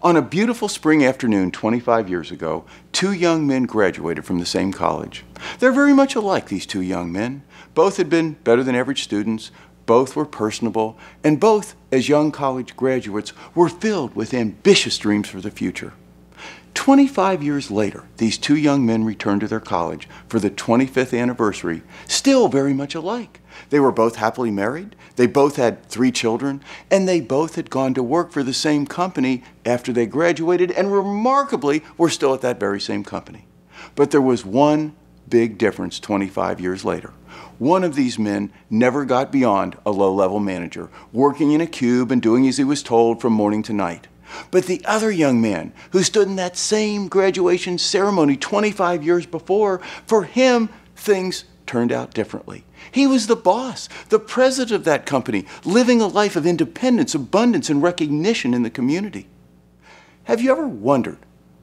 On a beautiful spring afternoon 25 years ago, two young men graduated from the same college. They're very much alike, these two young men. Both had been better than average students, both were personable, and both, as young college graduates, were filled with ambitious dreams for the future. 25 years later, these two young men returned to their college for the 25th anniversary, still very much alike. They were both happily married, they both had 3 children, and they both had gone to work for the same company after they graduated, and remarkably were still at that very same company. But there was one big difference 25 years later. One of these men never got beyond a low-level manager, working in a cube and doing as he was told from morning to night. But the other young man who stood in that same graduation ceremony 25 years before, for him, things turned out differently. He was the boss, the president of that company, living a life of independence, abundance, and recognition in the community. Have you ever wondered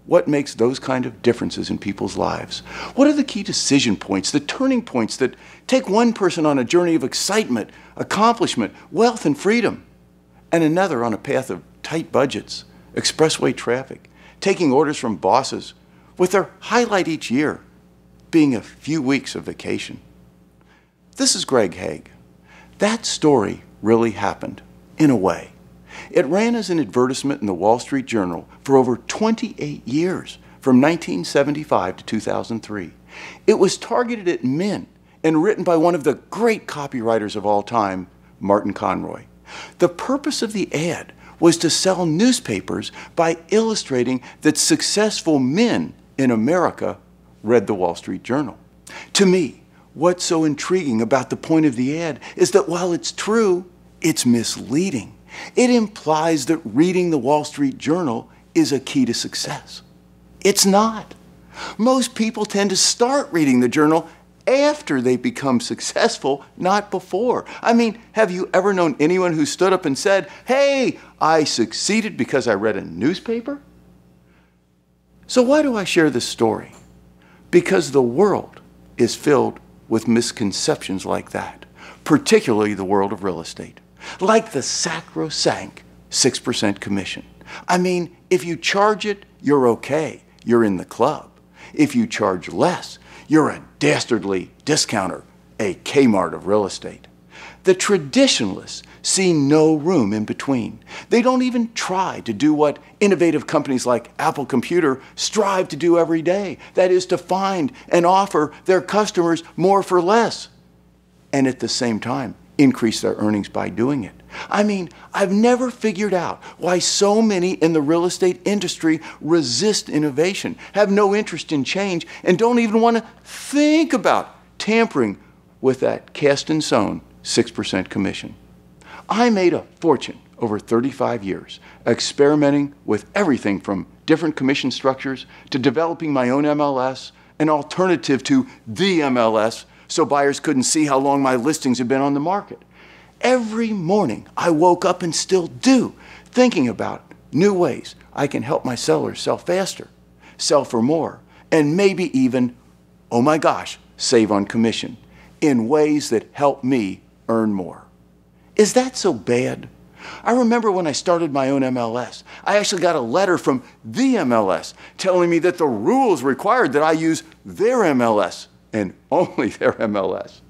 what makes those kind of differences in people's lives? What are the key decision points, the turning points that take one person on a journey of excitement, accomplishment, wealth, and freedom, and another on a path of tight budgets, expressway traffic, taking orders from bosses, with their highlight each year being a few weeks of vacation? This is Greg Hague. That story really happened, in a way. It ran as an advertisement in the Wall Street Journal for over 28 years, from 1975 to 2003. It was targeted at men and written by one of the great copywriters of all time, Martin Conroy. The purpose of the ad was to sell newspapers by illustrating that successful men in America read the Wall Street Journal. To me, what's so intriguing about the point of the ad is that while it's true, it's misleading. It implies that reading the Wall Street Journal is a key to success. It's not. Most people tend to start reading the journal after they become successful, not before. I mean, have you ever known anyone who stood up and said, "Hey, I succeeded because I read a newspaper"? So why do I share this story? Because the world is filled with misconceptions like that, particularly the world of real estate. Like the sacrosanct 6% commission. I mean, if you charge it, you're okay. You're in the club. If you charge less, you're a dastardly discounter, a Kmart of real estate. The traditionalists see no room in between. They don't even try to do what innovative companies like Apple Computer strive to do every day. That is to find and offer their customers more for less, and at the same time, increase their earnings by doing it. I mean, I've never figured out why so many in the real estate industry resist innovation, have no interest in change, and don't even want to think about tampering with that cast and sewn 6% commission. I made a fortune over 35 years, experimenting with everything from different commission structures to developing my own MLS, an alternative to the MLS, so buyers couldn't see how long my listings had been on the market. Every morning I woke up, and still do, thinking about new ways I can help my sellers sell faster, sell for more, and maybe even, oh my gosh, save on commission in ways that help me earn more. Is that so bad? I remember when I started my own MLS, I actually got a letter from the MLS telling me that the rules required that I use their MLS and only their MLS.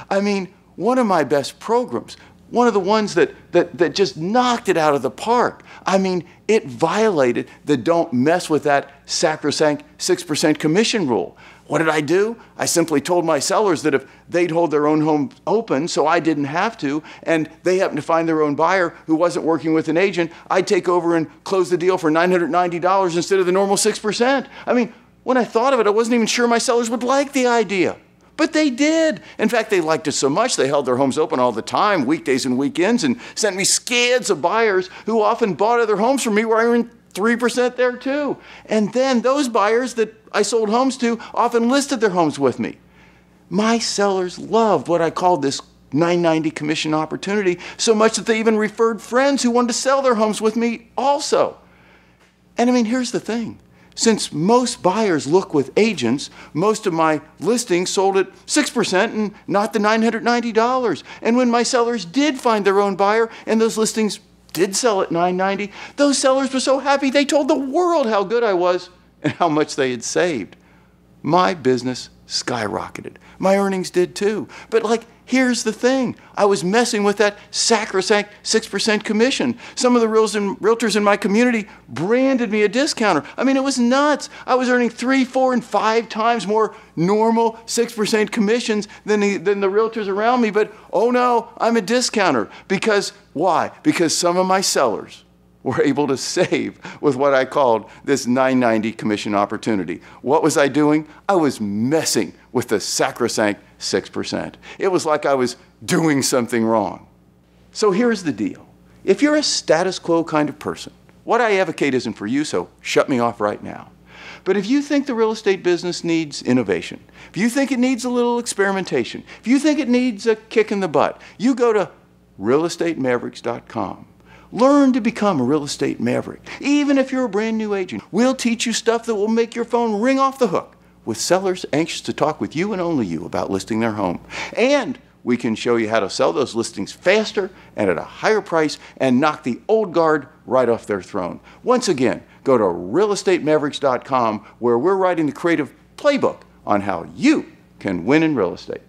I mean, one of my best programs, one of the ones that just knocked it out of the park. I mean, it violated the don't mess with that sacrosanct 6% commission rule. What did I do? I simply told my sellers that if they'd hold their own home open so I didn't have to, and they happened to find their own buyer who wasn't working with an agent, I'd take over and close the deal for $990 instead of the normal 6%. I mean, when I thought of it, I wasn't even sure my sellers would like the idea. But they did. In fact, they liked it so much they held their homes open all the time, weekdays and weekends, and sent me scads of buyers who often bought other homes from me where I earned 3% there too. And then those buyers that I sold homes to often listed their homes with me. My sellers loved what I called this $990 commission opportunity so much that they even referred friends who wanted to sell their homes with me also. And I mean, here's the thing. Since most buyers look with agents, most of my listings sold at 6% and not the $990. And when my sellers did find their own buyer and those listings did sell at $990, those sellers were so happy they told the world how good I was and how much they had saved. My business skyrocketed. My earnings did too. But here's the thing. I was messing with that sacrosanct 6% commission. Some of the realtors in my community branded me a discounter. I mean, it was nuts. I was earning 3, 4, and 5 times more normal 6% commissions than the realtors around me. But oh no, I'm a discounter. Because why? Because some of my sellers were able to save with what I called this $990 commission opportunity. What was I doing? I was messing with the sacrosanct 6%. It was like I was doing something wrong. So here's the deal. If you're a status quo kind of person, what I advocate isn't for you, so shut me off right now. But if you think the real estate business needs innovation, if you think it needs a little experimentation, if you think it needs a kick in the butt, you go to realestatemaverics.com. Learn to become a real estate maverick. Even if you're a brand new agent, we'll teach you stuff that will make your phone ring off the hook with sellers anxious to talk with you and only you about listing their home. And we can show you how to sell those listings faster and at a higher price and knock the old guard right off their throne. Once again, go to realestatemaverics.com where we're writing the creative playbook on how you can win in real estate.